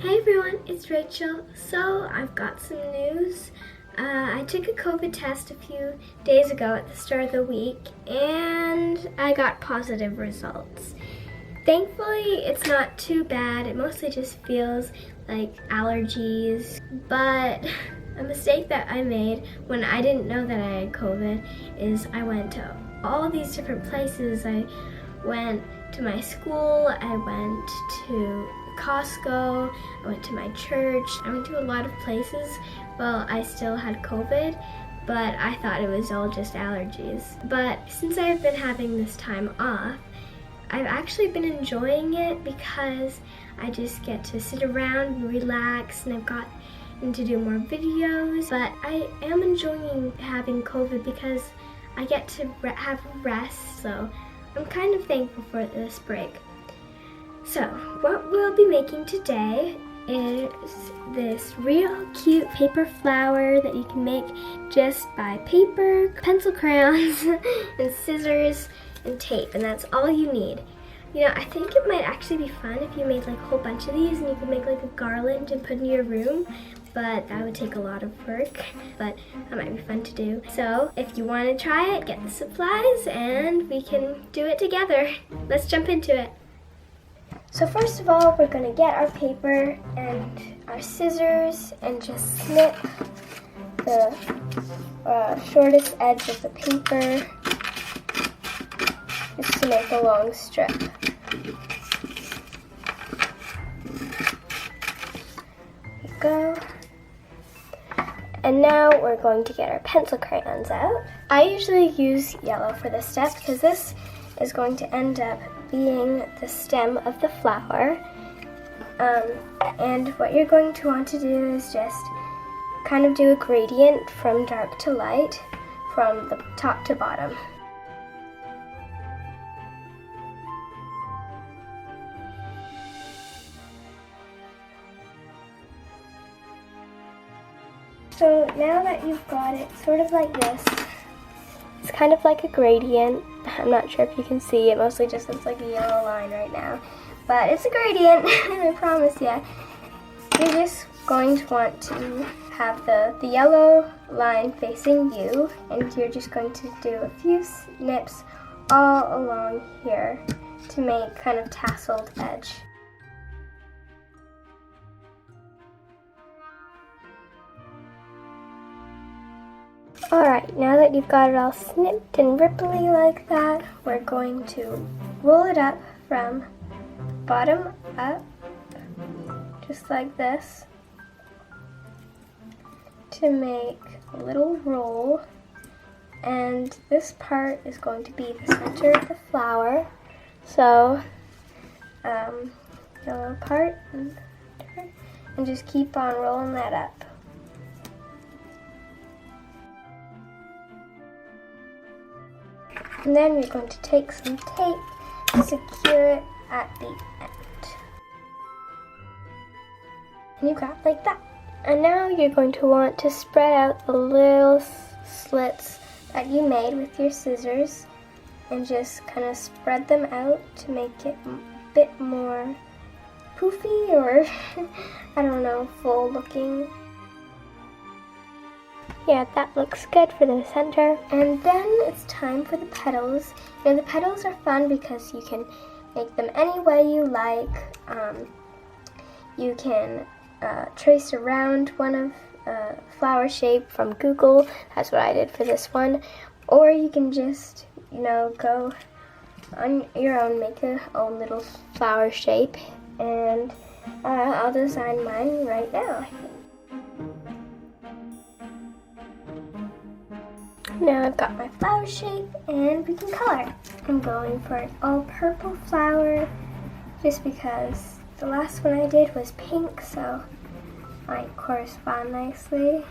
Hey everyone, it's Rachel. So I've got some news. I took a COVID test a few days ago at the start of the week and I got positive results. Thankfully, it's not too bad. It mostly just feels like allergies. But a mistake that I made when I didn't know that I had COVID is I went to all these different places. I went to my school, I went to Costco, I went to my church, I went to a lot of places. Well, I still had COVID, but I thought it was all just allergies. But since I've been having this time off, I've actually been enjoying it because I just get to sit around and relax, and I've gotten to do more videos. But I am enjoying having COVID because I get to have rest, so I'm kind of thankful for this break. So, what we'll be making today is this real cute paper flower that you can make just by paper, pencil crayons, and scissors, and tape, and that's all you need. You know, I think it might actually be fun if you made like a whole bunch of these and you could make like a garland and put in your room, but that would take a lot of work, but that might be fun to do. So if you want to try it, get the supplies and we can do it together. Let's jump into it. So first of all, we're going to get our paper and our scissors and just snip the shortest edge of the paper just to make a long strip. There you go. And now we're going to get our pencil crayons out. I usually use yellow for this step because this is going to end up being the stem of the flower. And what you're going to want to do is just kind of do a gradient from dark to light from the top to bottom. So now that you've got it sort of like this, it's kind of like a gradient. I'm not sure if you can see, it mostly just looks like a yellow line right now. But it's a gradient, I promise you. You're just going to want to have the yellow line facing you, and you're just going to do a few snips all along here to make kind of tasseled edge. Alright, now that you've got it all snipped and ripply like that, we're going to roll it up from bottom up, just like this, to make a little roll. And this part is going to be the center of the flower. So, yellow part, and just keep on rolling that up. And then you're going to take some tape to secure it at the end. And you got it like that. And now you're going to want to spread out the little slits that you made with your scissors and just kind of spread them out to make it a bit more poofy, or I don't know, full looking. Yeah, that looks good for the center. And then it's time for the petals. You know, the petals are fun because you can make them any way you like. You can trace around one of flower shape from Google. That's what I did for this one. Or you can just, you know, go on your own, make your own little flower shape. And I'll design mine right now. Now I've got my flower shape and we can color. I'm going for an all purple flower just because the last one I did was pink, so it might correspond nicely.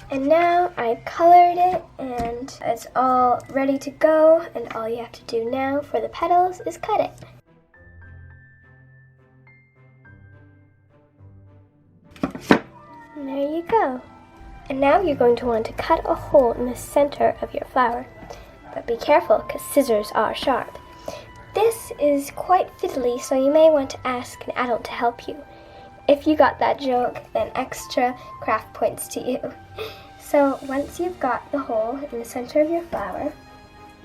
And now I've colored it and it's all ready to go, and all you have to do now for the petals is cut it. And there you go. And now you're going to want to cut a hole in the center of your flower. But be careful because scissors are sharp. This is quite fiddly, so you may want to ask an adult to help you. If you got that joke, then extra craft points to you. So once you've got the hole in the center of your flower,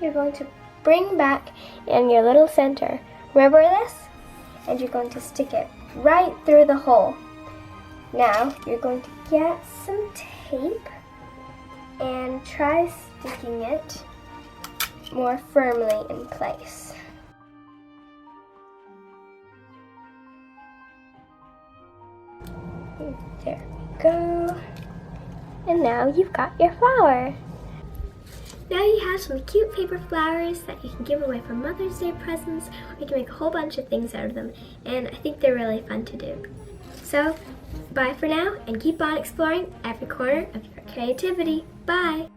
you're going to bring back in your little center rubber this, and you're going to stick it right through the hole. Now you're going to get some tape and try sticking it more firmly in place. There we go. And now you've got your flower. Now you have some cute paper flowers that you can give away for Mother's Day presents, or you can make a whole bunch of things out of them, and I think they're really fun to do. So, bye for now, and keep on exploring every corner of your creativity. Bye!